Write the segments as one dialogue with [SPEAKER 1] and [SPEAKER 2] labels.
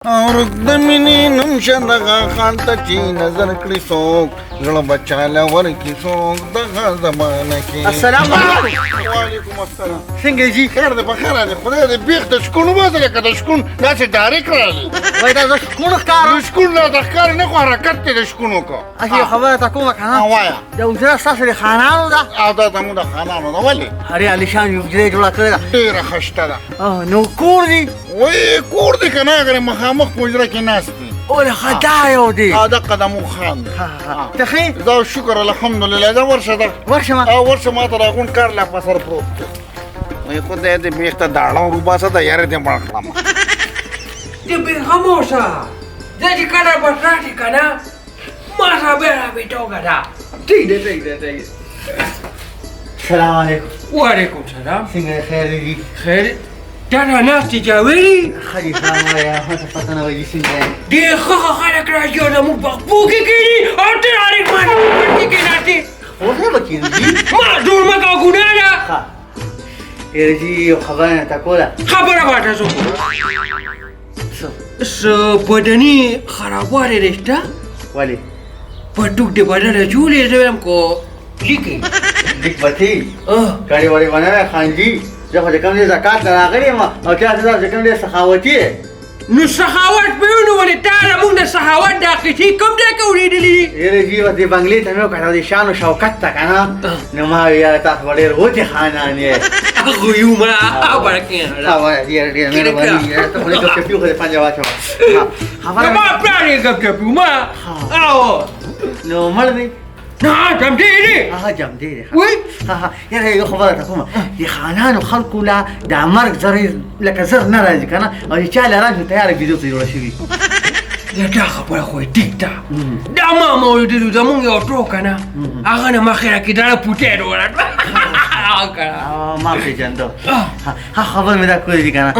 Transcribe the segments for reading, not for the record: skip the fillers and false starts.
[SPEAKER 1] اور د مینې نوم شه دغه خان ته چې نظر کړي څوک زړه بچاله ورکړي څوک دغه زمانه کې.
[SPEAKER 2] السلام علیکم.
[SPEAKER 1] وعلیکم السلام.
[SPEAKER 2] څنګه جی؟
[SPEAKER 1] خیر دی په خیر دی. خدای دې بیخ د شکون وباسه لکه د شکون داسې ډارې کړل.
[SPEAKER 2] وایي دا زه شکون ښکارم؟
[SPEAKER 1] د شکون نه د ښکار نه خو حرکت دی د شکون وکړه.
[SPEAKER 2] اچھا یو خبره تا کومه که نه؟
[SPEAKER 1] وایه.
[SPEAKER 2] د حجره ستاسو د خانانو ده؟
[SPEAKER 1] او دا زموږ د خانانو ده. ولې؟
[SPEAKER 2] هرې عالیشان یو حجره یې جوړه کړې ده.
[SPEAKER 1] ډېره ښایسته ده.
[SPEAKER 2] نو کور دی؟
[SPEAKER 1] وایي کور دی که نه اگر مخامخ په حجره کې ناست دی.
[SPEAKER 2] اوله ښه دا یو دی.
[SPEAKER 1] دقه د مو خان دی.
[SPEAKER 2] ته ښې؟
[SPEAKER 1] دا شکر الحمدلله. دا ورشه ده.
[SPEAKER 2] ورشمه.
[SPEAKER 1] ورشه ما ته راغونډ کار لا په سر پروت دی. وایي خدای دې بیخ ته داړه ور وباسه د یارې دې مړ کړم.
[SPEAKER 3] دې بېغموشه زه چې کله بس راشي که نه ما سره بیا رابطوږه ده. ټیک ده ټیک ده ټیک ده.
[SPEAKER 2] سلام علیکم.
[SPEAKER 3] وعلیکم سلام.
[SPEAKER 2] څنګه خیر دی؟
[SPEAKER 3] خیر دا را ناستې جاویلي
[SPEAKER 2] ښه دي ښه وایه ما ته پته نه وایي څنګه یې؟
[SPEAKER 3] ډېر ښه خلک راځي او زموږ په خپو کې کښېني او ته رارې مانې کې کښېناستې.
[SPEAKER 2] خو به کېږي؟
[SPEAKER 3] ما جوړ مه کوه ګناه ده.
[SPEAKER 2] ښه یاره جي یو خبره نه تا کوله.
[SPEAKER 3] خبره باټه زه څه بدني خرابوالی دی شته؟
[SPEAKER 2] ولې؟
[SPEAKER 3] پټوک د بدنه جوړې زه وایم کو لیکې
[SPEAKER 2] لیک به تی کړې وړې به نه وی خانجي. زه خو د کوم ځای زکات نه راغلی یم او چا ته د کوم ځای سخاوتي یې.
[SPEAKER 3] نو سخاوت به وي نو ولې تا زموږ د سخاوت دا قصې کوم ځای کې اورېدلي دي؟
[SPEAKER 2] یاره جي دې بنګلې ته مې وکړه د شان و شوکت ته که نه نو ما وی یاره تاسو به ډېر اوچې خانان یې.
[SPEAKER 3] هغه یو مړه برکې
[SPEAKER 2] ښه وایه یاره ډېره مهرباني یاره ته خو دې ګپچپي خو دې پنجه واچوه. خبره
[SPEAKER 3] ما پلار یې ګپچپي ما او
[SPEAKER 2] نو مړ دی؟
[SPEAKER 3] نه جمدې دی.
[SPEAKER 2] هغه جمدې دی.
[SPEAKER 3] وایي
[SPEAKER 2] یاره یو خبره ته کومه د خانانو خلکو له دا مرګ زر لکه زر نه راځي که نه او د چا له راشي تیاره بیزو ته جوړه شوي.
[SPEAKER 3] دا خبره خو یې ټیک ده. دا ما اورېدلي زموږ یو ټوک که نه هغه نه مخکې راکړي دا پوټی ډوله
[SPEAKER 2] ما پېژنده. ها خبر مې دا کړی دي که نه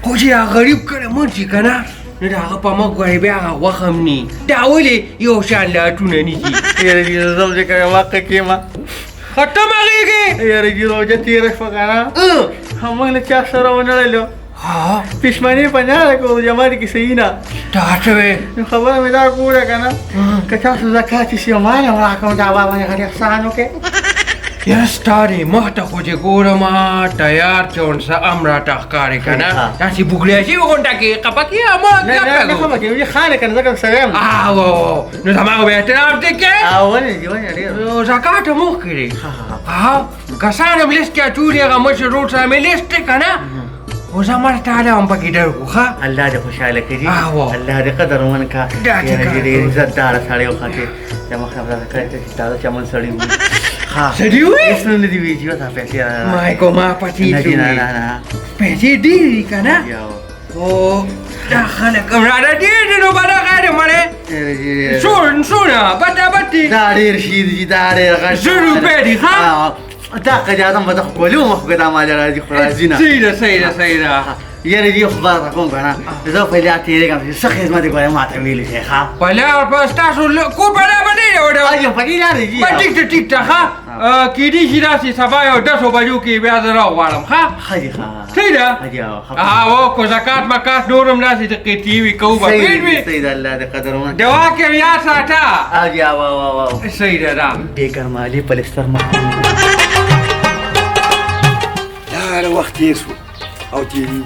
[SPEAKER 3] خو چې هغه غریب کله مړ شي که نه نو د هغه په مخ ګورې بیا هغه غوښه هم ني دا ولې یو شان لاټونه نیسي.
[SPEAKER 2] یاره جي زه هم چې کله واقع کېږم
[SPEAKER 3] ښه ته مه غېږې.
[SPEAKER 2] یاره جي روژه تېره شوه که نه موږ له چا سره ونړلو پښمنې په نه کوو جماعت کې صحیح نه
[SPEAKER 3] دا څه وې
[SPEAKER 2] نو خبره مې دا کوله که نه که تاسو زکات یې ما نه راکړم دا بابا غټ احسان وکړې.
[SPEAKER 3] یاره ستا دې مخ ته خو چې ګورم تیار چون څه ام راته ښکارې که نه داسې بوګړی شوي غونډه کې خفه کېږه ما
[SPEAKER 2] نه خبره کوي خانه که نه ځکه څه ویم.
[SPEAKER 3] نو زما به احترام دې کې
[SPEAKER 2] ولې دي ولې ډېر
[SPEAKER 3] زکات هم وکړې. کسان هم لیست کې اچولي هغه مشر روډ سره مې لیست دی که نه خو زه مړ تعالی هم پکې ډر کړو ښه.
[SPEAKER 2] الله دې خوشحاله کړي الله دې قدرمن کړه. ډېر عزتداره سړی وښه چې زما خبره کړې چې تازه چمن سړی وي.
[SPEAKER 3] سړی وي؟
[SPEAKER 2] هېڅ نه دي وي چې وته پیسې
[SPEAKER 3] مایکو ما پټې شوې
[SPEAKER 2] نه
[SPEAKER 3] پیسې ډېرې دي که نه خو دا خلک هم راته ډېر دي نو به دغه دی مړې سونه بټه بټې
[SPEAKER 2] دا ډېر شي دي دا ډېر غټ
[SPEAKER 3] 100 روپۍ دي ښه.
[SPEAKER 2] دا قجادم به زه خو کولی وم خو که دا مال راځي خو راځي نه.
[SPEAKER 3] صحیح ده صحیح ده صحیح ده.
[SPEAKER 2] یاره دې خبره ته کوم که نه زه پیدا تېرېږم چې څه خدمت یې ګورې ما ته ویلي شي ښه.
[SPEAKER 3] پلار په ستاسو کور په لاره به نه یو ډول
[SPEAKER 2] په دې لارې جي
[SPEAKER 3] ټیک ده ټیک ده ښه کېدای شي داسې سبا یو 10 بجو کې بیا زه راغواړم ښه.
[SPEAKER 2] ښه دي ښه
[SPEAKER 3] صحیح ده. کو زکات مکات نور هم داسې قطعي وي کوو به پېټ وي.
[SPEAKER 2] صحیح ده الله دې قدرمن
[SPEAKER 3] دوا کې هم یاد ساته. صحیح ده دا
[SPEAKER 2] بېګر مالي پلستر محکوم
[SPEAKER 1] هر وخت تېر شو او تېرېږي.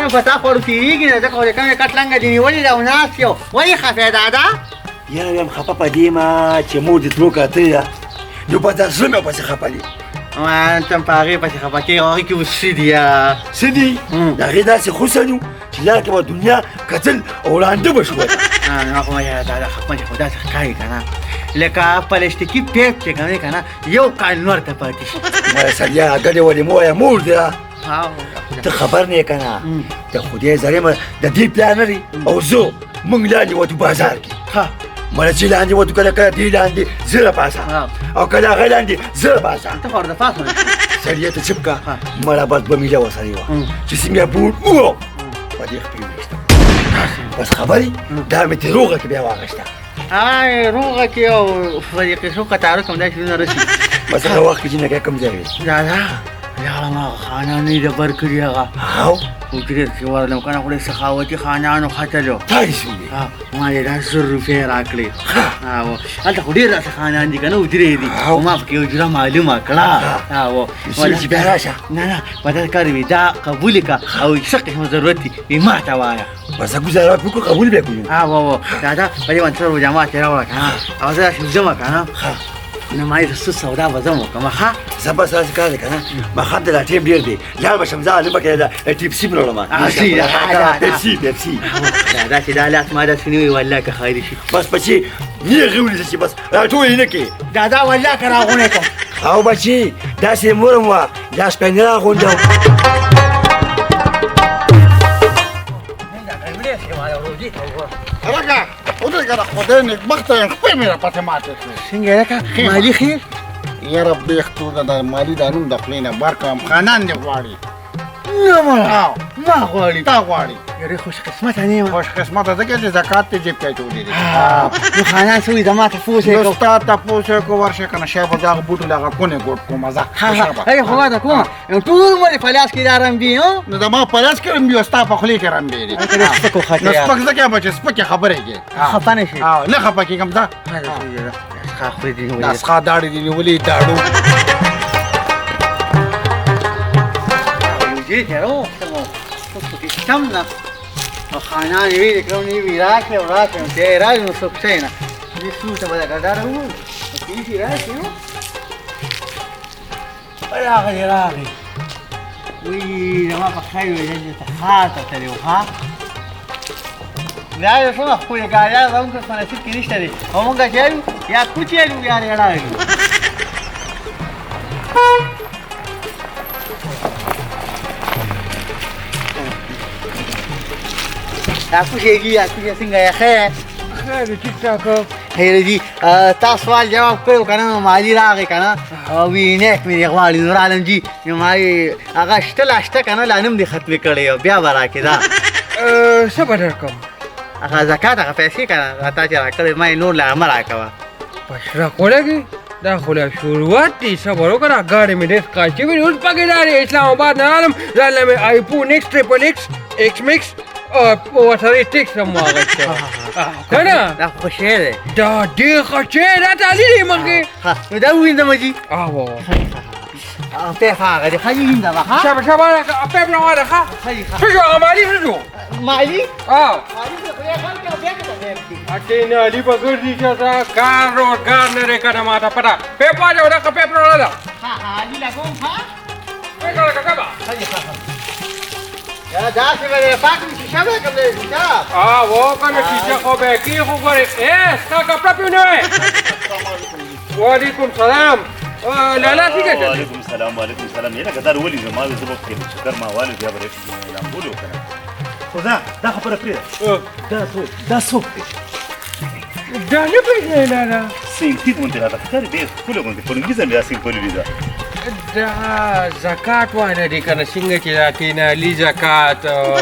[SPEAKER 2] نو په تا خو تېرېږي نه ځکه خو د کومې کټ لنګه دې نیولې ده او ناست یو ولې خفې دادا؟
[SPEAKER 4] یاره یم خفه په دې ما چې مور دې تلو کتلې ده نو په دا زړه مې پسې خفه دي.
[SPEAKER 2] ته هم په هغې پسې خفه کېږې هغې کې اوس څه دي یاره
[SPEAKER 4] څه دي د هغې داسې حسن و چې لاره کې به دنیا کتل او ړانده به شول.
[SPEAKER 2] نه خو یاره دادا خفه چې خو داسې ښکاري که نه لکه پلاستیکي پیپ چې کوې که نه یو کال نور ته پاتې شي.
[SPEAKER 4] وایه سړیا ګډې ولې مه وایه مور دې ده ته خبر نه یې که نه د خدای زرې د دې پلان لري او زه موږ لاندې وتو بازار کې مړه چې لاندې وتو کله کله دې لاندې زه باسه او کله هغه لاندې زه باسه.
[SPEAKER 2] ته خو ورته پاس ونه
[SPEAKER 4] سړیا ته چپ که مړه بس به میله ورسره وه چې سیمې بوټ وو په دې خپې ویشته بس خبرې دا مې ترې روغه کې بیا واخیسته.
[SPEAKER 2] روغه کې او فريقي شو قطاره کوم دا شنو رسي
[SPEAKER 4] بس هغه وخت کې چې نه کوم ځای وي
[SPEAKER 2] دا لاړه ما خانانې د بر کړي هغه وجريت في ورلا وكان أقول سخاوتي خانان وختلو
[SPEAKER 4] تايسوني
[SPEAKER 2] ما لي لا سر في راكلي أنت خدير رأس خانان دي كانوا وجريدي وما بكي وجرا معلومة كلا
[SPEAKER 4] ولا جباراشا
[SPEAKER 2] لا بدل كاري دا قبولك أو يسقي مزرتي ما توايا
[SPEAKER 4] بس أقول زارات بكل قبول بيكون
[SPEAKER 2] دا بدي وانتظر جماعة تراوك أو زي شو زمك أنا ما يرسل سودا بزمك ما
[SPEAKER 4] زبا ساس كذا ما خد لا تيم بيردي لا باش مزال لما كذا تيبسي ولا ما بيبسي
[SPEAKER 2] لا لا ما دا شنو ولا كخير شيء
[SPEAKER 4] بس بشي ني غولي شي بس لا تو هناك
[SPEAKER 2] دا ولا كراغونك
[SPEAKER 4] او بشي دا سي مورموا دا سبنرا غوندو
[SPEAKER 1] رجع ودرك انا خدني بختي خبي پته ماته
[SPEAKER 2] څنګه لکه مالي خیر
[SPEAKER 1] یا رب یختو دا مالی دارون دخلینه برکم خانان دی غواړي
[SPEAKER 2] نه ما غواړي
[SPEAKER 1] تا غواړي
[SPEAKER 2] یاره خوش قسمت نه
[SPEAKER 1] خوش قسمت ده چې زکات ته جیب کې ټولې دي
[SPEAKER 2] نو خانان سوې زما ته پوسه کو
[SPEAKER 1] ستا ته پوسه کو ورشه کنه شابه دا بوټو لغه کونه ګوټ کو مزه
[SPEAKER 2] هي خو دا کوم ټول مې فلاس کې دارم دی
[SPEAKER 1] نو دا ما پلاس کړم بیا ستا په خلی کړم دی
[SPEAKER 2] سپکو خاطر
[SPEAKER 1] نو سپک زکه بچ سپک خبره کې
[SPEAKER 2] خفانه شي
[SPEAKER 1] نه خپه کېږم دا
[SPEAKER 2] خاخې دی
[SPEAKER 1] دا ښه داړي دی ولې داړو
[SPEAKER 2] یې ته تمنا خانان وی کوم نی راکه ته راځو نو څه نه دې څه ته ودا دارو کیږي راځي نو راغی وی نو ما په خیر وی ته خاطر ته یو ها لا یو څه خو یې ګایا زموږ څه نه چې نشته دی همغه چې یا کوچېلو یا راړایو aku څنګه یا خیر
[SPEAKER 3] ټیک ټاک
[SPEAKER 2] خیر دي تاسو سوال جواب کړو کنه مالی راغی کنه او وینې مې غواړي نور عالم جی نو مای هغه شته کنه لانم دي ختمه کړی بیا ورا کې دا
[SPEAKER 3] صبر کوم
[SPEAKER 2] هغه زکات هغه پیسې کنه تا چې راکړې مې نور لا امر راکوا
[SPEAKER 3] پښرا کولګي دا خو لا شروعات دي صبر وکړه غاړې مې ډېر کاچې وي اوس پکې لارې اسلام آباد نه عالم زاله مې آیفون ایکس ټریپل ایکس ایکس میکس وټرې ټیکس هم واغسته کنه
[SPEAKER 2] دا خوشې ده
[SPEAKER 3] دا ډېر ښه دا تعلي دی مونږ
[SPEAKER 2] نو دا وینم جی
[SPEAKER 3] او
[SPEAKER 2] په هغه دې خالي هیندا ها
[SPEAKER 3] شابه په بلواره ښه څه جو عملي څه جو
[SPEAKER 2] مالی
[SPEAKER 3] مالی خو یې خلک بیا کې اته نه علی بغیر دي چې کار روزګار نه کنه ما ته پتا په پاجو دا په پرونه دا
[SPEAKER 2] علی لګوم ها
[SPEAKER 3] په کار کبا
[SPEAKER 2] یا دا څه ولې پاکم چې شابه کوم دې
[SPEAKER 3] دا و کنه چې خو به کی خو غره ستا کپڑا پیونه وعلیکم سلام لا څنګه
[SPEAKER 5] وعلیکم سلام یې لکه دا ولې زما د سبب کې شکر ما والد بیا ورته اعلان بولو کنه خو دا خبره پرې دا څوک دی
[SPEAKER 3] دا نه پیژنه نه
[SPEAKER 5] سینتي مونږ ته راځي دې خپل مونږ په انګلیسي مې اسې په لیدا
[SPEAKER 3] دا زکات وانه دي کنه څنګه چې راته نه لی زکات او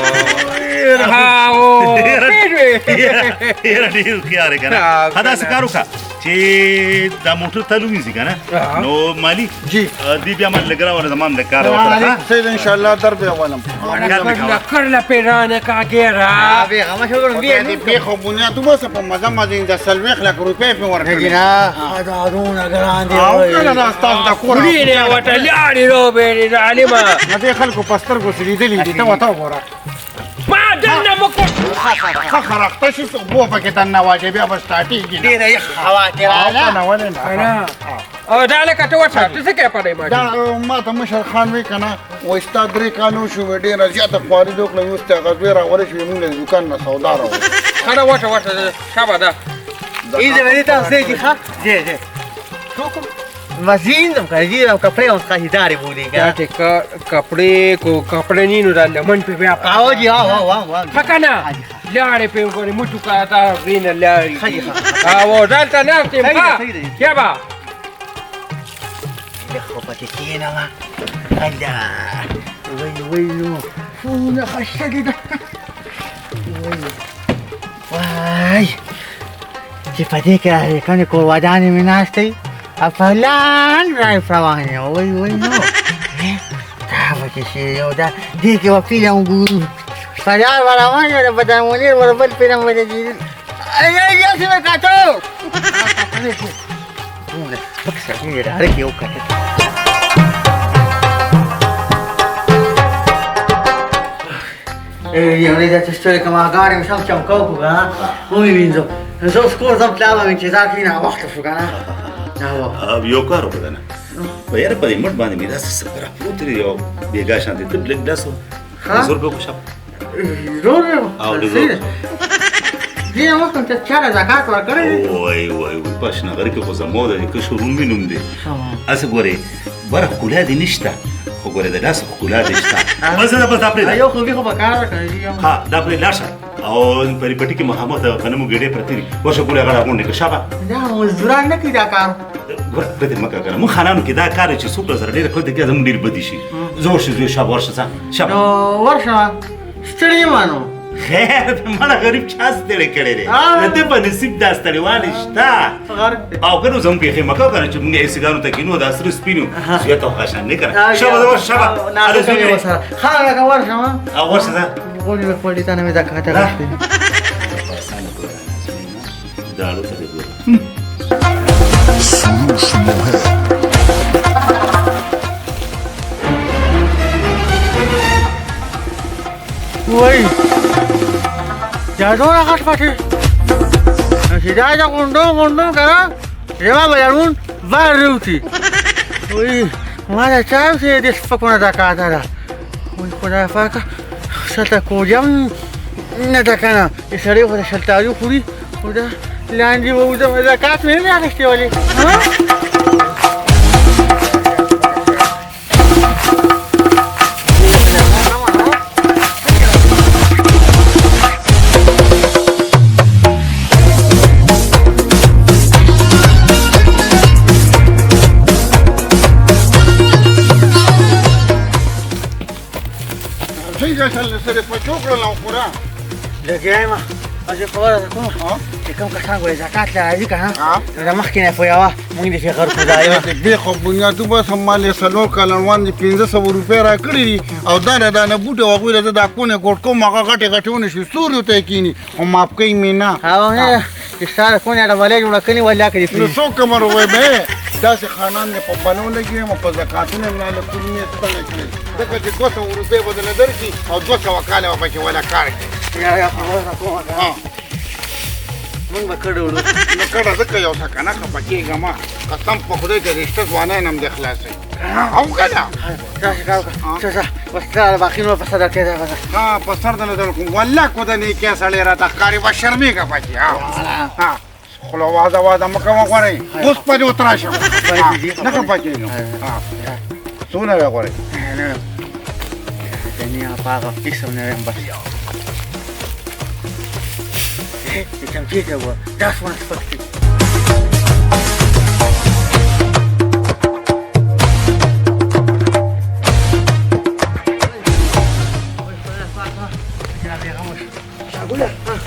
[SPEAKER 5] یاره ډیر خیال کنه خدا سکارو کا چې دا موټر تلوي زی کنه نو مالی
[SPEAKER 1] جی
[SPEAKER 5] دی بیا مال لګرا زمان د کار وکړه
[SPEAKER 1] سید ان شاء الله در به ولم
[SPEAKER 3] کرلا پیرانه کاګرا
[SPEAKER 2] به هغه شغل
[SPEAKER 1] دې په خو بنیا تو بس په مزه د سلويخ لک روپې په ورکړي
[SPEAKER 2] نه دا دونه ګران دي
[SPEAKER 1] او کله دا تاسو د کور
[SPEAKER 3] نه وټه لاړې رو به ظالما
[SPEAKER 1] نه خلکو پستر کو سړي دي ته وتا وره
[SPEAKER 3] ما دنه مکو
[SPEAKER 1] خرخته شي بو پکې دنه واجب بیا بس سٹارټي دي
[SPEAKER 2] ډېر یې خواته
[SPEAKER 1] نه ولنه
[SPEAKER 3] او دا لکه ته وڅا ته څه کې پړې ما
[SPEAKER 1] دا ما ته مشر خان وی کنه و استاد درې کالو شو ډېر زیاته خواري دوکله یو ست غوې را ورې شو موږ دکان نه سودا راو
[SPEAKER 3] خره وټه شابه دا
[SPEAKER 2] ایزه مې ته څه دي ښه جی کوم مزین دم کړی او کپڑے اوس خریداري بولی
[SPEAKER 3] دا ته کپڑے ني نو لمن په بیا
[SPEAKER 2] او جی وا
[SPEAKER 3] فکنا لاړې په غوړې موټو کا تا وین لاړې او دلته نه تم کیا با
[SPEAKER 2] خو پکې کېنه ما الله وای نو فونه خشګی ده وای چې پدې کې کنه کور ودانې مې ناشته افلان راي فروانه وای نو دا وکي یو دا دې کې به فلم ګورو فریاد به روان یم د بدن منیر به بل فلم به دې یاسې مې کاټو اکثر مې ډارې یو کاټو یو نه دا چې ستوري کومه غاړې مې سم چمکاو کو کنه ومې وینځو زه اوس کور ځم پلار به مې انتظار کوي ناوخته شو کنه
[SPEAKER 5] یو کار وکړه کنه په یاره په دې مټ باندې مې داسې څه راپروت دی یو بېګا شانتې ته لږ داسې زور به وکړم
[SPEAKER 2] زور یې دې وخت ته چاره زکات ورکړی
[SPEAKER 5] وای وای پښنه غری کې خو زمو د کشورون مې نوم دی اسه ګورې بره ښکلا دې نشته خو ګورې د لاس ښکلا دې شته بس دا بس دا پرېږده
[SPEAKER 2] یو خو خو په کار راکړی
[SPEAKER 5] ها دا پرې لاړ شه او پرې پټي کې محمد غنمو ګېډې پرتې دي ورشه ګورې هغه راغونډې کړه شابه
[SPEAKER 2] دا مزدوران نه کوي دا کار
[SPEAKER 5] ګوره پرېږدې مه کوه کنه موږ خانانو کې دا کار چې څوک راسره ډېره کړو د کې زموږ ډېر بدي شي زه ورشه زوی شابه ورشه ځه شابه
[SPEAKER 2] ورشه ستړی یم نو
[SPEAKER 5] خیر مالا غریب چا ستړی کړی دی د ده په نصیب دا ستړیوالی شته او که نو زموږ یې خیمه کوو که نه چې مونږ یې سیګارو ته کینو دا سره سپینو سویت او خاشان نه که شابه ورشه شابه
[SPEAKER 2] ښه لکه ورشم
[SPEAKER 5] او ورشه ځه
[SPEAKER 2] غونډې به خپل ته نه مې زکات راکړي
[SPEAKER 5] داړو ته دې ګوره
[SPEAKER 2] وای دا دومره غټ پټې چې دا د غونډو که نه زما به لرون بار روتي وای ما دا چا چې دې سپکونه زکات ده وای خدای پاکه شلته کوجم نه ده که نه د سړی خو د شلتاري خوري خو دا لاندې به وځم زکات مې نه اخیستې ولې
[SPEAKER 1] سره په چوکړه لاو خورا
[SPEAKER 2] لګیا یم اځه خبره ده کوم چې کوم کسان ګورې زکات له راځي که نه د مخکې نه په یوه مونږ دې فقر کړو دا یوه
[SPEAKER 1] بې خو بنیادو بس هم مال یې څلور کلنوان دي 500 روپۍ راکړي دي او دانه دانه بوټي او هغوی له زه دا کونې کوټ کوم هغه غټې غټې ونشي ستوریو ته یې کښېني خو معاف کوي مې نه
[SPEAKER 2] هغه نه چې ستا د کونې ډبلې جوړه کړې ولله کړې
[SPEAKER 1] نو څوک کمر ووایي به داسې خانان مې په بلو لګي یم او په زکاتونه مې له کورنۍ یې ستنه کړې ځکه چې 200 روپۍ به درله درکړي او 200 کاله به پکې ولا کار کړي
[SPEAKER 2] یا خبره ده کومه مونږ به کډه وړو
[SPEAKER 1] نو کډه ځکه یو څه که نه خفه کېږم قسم په خدای که رشته ځوانۍ نه هم دې خلاصوي او که نه
[SPEAKER 2] داسې کار وکړه شه بس ستا د باقي نور په سر درکې ده
[SPEAKER 1] ها په سر دله در کوم والله کو د نیکۍ سړی راته ښکاري به شرمېږه پکې ها خوله وازه مه کوه غواړئ اوس پرې اترا شم نه خفه کېږم څونه وی غواړئ
[SPEAKER 2] دنیا په هغه قسم نه یم بس د چمچې ته وه دا څونه سپک دي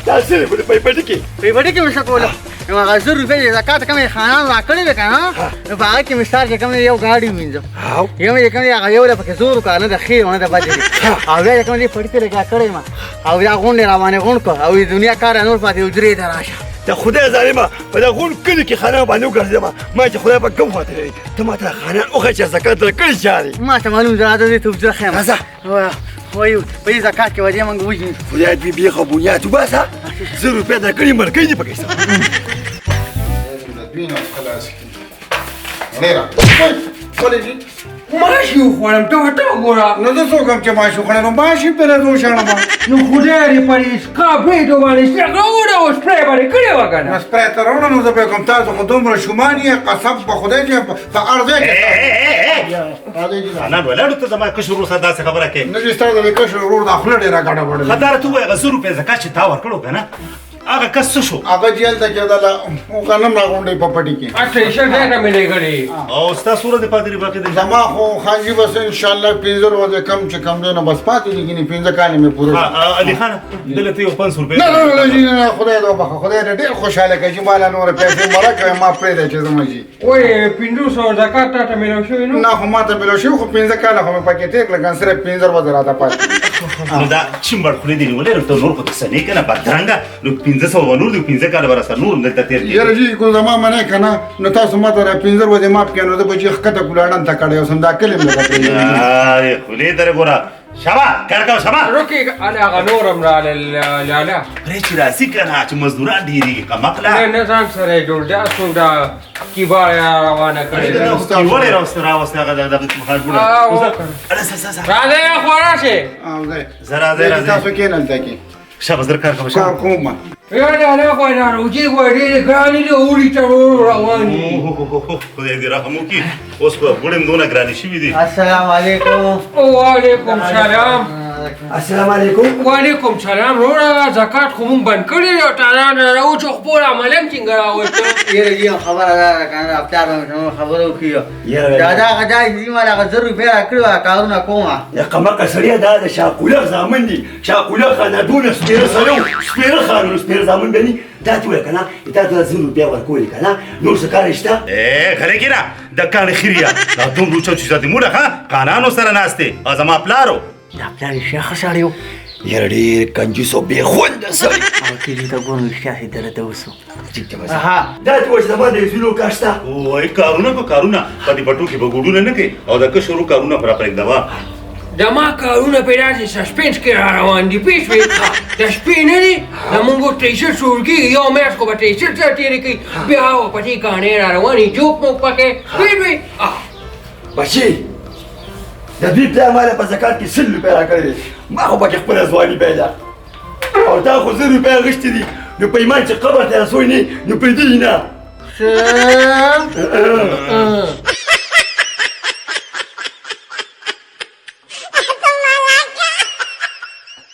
[SPEAKER 4] دا څه دی په پټي کې
[SPEAKER 2] په پټي کې مې څه کوله نو هغه 100 روپۍ د زکات کومې خانان راکړې وې که نه نو په هغه کې مې ستا چې کوم یو ګاډي ووینځم یو مې چې کوم دی هغه یو له پکې زور وکړه نه د خیر نه د بد دی او بیا چې کوم دی پټي ته لګیا کړی یم او بیا غونډې راباندې غونډ کړه او د دنیا کار نور پاتې حجرې ته راشه
[SPEAKER 4] د خدای ظالمه په دا غونډ کلي کې خانان باندې وګرځېدم ما چې خدای په کوم خاطر لري ته ما ته خانان وښیه چې زکات درکړی چا دی
[SPEAKER 2] ما ته معلوم زه دې ته حجره ښیم وایي په دې زکات کې وجې موږ وژني
[SPEAKER 4] خدای دې بیخه بنیاد وباسه 100 روپۍ درکړي مرګی دې پکې
[SPEAKER 3] ماشي وخوړم ته ورته وګوره
[SPEAKER 1] نو زه څوک یم چې ماشي وخوړی نو ماشي پرې روشنه به
[SPEAKER 3] نو خدای دې پرې کاپی ته باندې راوړه او سپری باندې کړې وه که
[SPEAKER 1] نو
[SPEAKER 3] نه
[SPEAKER 1] سپری ته راوړه نو زه به کوم تاسو خو دومره شومان یې قسم په خدای چې په هر ځای کې
[SPEAKER 5] خانان ولاړو ته زما کشر ورور سره داسې خبره کوې
[SPEAKER 1] نه چې ستا د کشر ورور دا خوله ډېره ګډه وړلې
[SPEAKER 5] خداره ته ووایه هغه 100 روپۍ زکات چې تا ورکړو که نه هغه کس څه شو
[SPEAKER 1] هغه جیل ته کېدله او کنم راغونډې په پټي کې
[SPEAKER 3] اچھا ډېر نه ملي کړي
[SPEAKER 5] او ستا سوره د پادری باقي د
[SPEAKER 1] زما خو خانجي بس ان شاء الله 15 ورځې کم چې کم دی نو بس پاتې دي کني 15 کال مې پوره
[SPEAKER 5] علي خان دلته یو 500 روپے
[SPEAKER 1] نه خدای دې وبخښه خدای دې ډېر خوشاله کړي چې مال نور پیسې مرکه ما پرې چې زما جی
[SPEAKER 3] وای 500 زکات ته ملو شو نو
[SPEAKER 1] نه خو ما ته ملو شو خو 15 کال خو مې پکې ټیک لګان سره 15 ورځې راته پاتې
[SPEAKER 5] نو دا چمبړ خولې دی ولې ته نور کو څه نه کنه بدرنګ نو 1500 ونور دی 15 کال ورسره نور دلته تیر
[SPEAKER 1] یاره جی کو زما منه کنه نو تاسو ما ته 15 ورځې ماپ کړو د بچی خطه ګلاړن تا کړو سم دا کلم نه
[SPEAKER 5] کړی خولې در ګورا شابا کارکاو شابا
[SPEAKER 3] روکی انا غنورم را لالا
[SPEAKER 5] پرې چې راسي کنه چې مزدوران ډیری کمقلا
[SPEAKER 3] نه ځان سره جوړ دا څو دا کیبار روانه کړی
[SPEAKER 5] دا ولې راوستراوسته هغه د محاجبونه
[SPEAKER 3] راځه خورشه
[SPEAKER 1] او زه
[SPEAKER 5] زرا
[SPEAKER 1] تاسو کې نه لته
[SPEAKER 5] شابه زر کار
[SPEAKER 1] کار کوم
[SPEAKER 3] یا نه خو نه روجي ګورې ګرانی له اوري ته رواني
[SPEAKER 5] خدای دې رحم وکړي اوس په ګړم دونه ګرانی شي دي
[SPEAKER 2] السلام علیکم
[SPEAKER 3] وعلیکم سلام
[SPEAKER 4] السلام علیکم
[SPEAKER 3] وعلیکم سلام رورا زکات خو مونږ بند کړی او تعالی نه راو چې خپل عملم څنګه راوځي
[SPEAKER 2] یره جی خبره ده کنه افطار نو خبرو کیو دادا غدا دې مالا 1000 روپیا راکړو کارونه کومه
[SPEAKER 4] یا قمقه سړی دا د شاکوله زامن دي شاکوله خاندونه سپیره سړیو سپیره خانونه سپیره زامن بني دا ته وای کنه دا 1000 روپیا ورکول کنه نور څه کار نشته
[SPEAKER 5] غره کینا د کان خیریا دا دوم روچو چې ذاتي مولا ها قانانو سره ناشته ازما پلارو
[SPEAKER 2] دا پلار شیخ سړیو
[SPEAKER 4] یاره ډېر کنجوس او بې خونده سړی
[SPEAKER 2] او چې ته ګورم رښتیا درته وسو
[SPEAKER 4] دا ته وایي زما د زلو کاشته
[SPEAKER 5] وای کارونه په کارونه په دې پټو کې به ګوډونه نه کوي او دا که شروع کارونه پر پرېږدوا
[SPEAKER 3] دما کارونه پیدا دي سسپنس کې را روان دي پیش وي د شپې نه دي د مونږ ټیشرټ شروع کېږي یو میاشت خو به ټیشرټ سره تېرې کوي بیا به په دې کاڼې را روانې جوک موک پکې پیش وي
[SPEAKER 4] بچي د دوی پلار ما له په زکات کې 100 روپۍ راکړی دی ما خو پکې خپله ځواني پیدا او دا خو 100 روپۍ اخیستې دي نو په ایمان چې قبر ته رسوی نه نو پرېږدي نه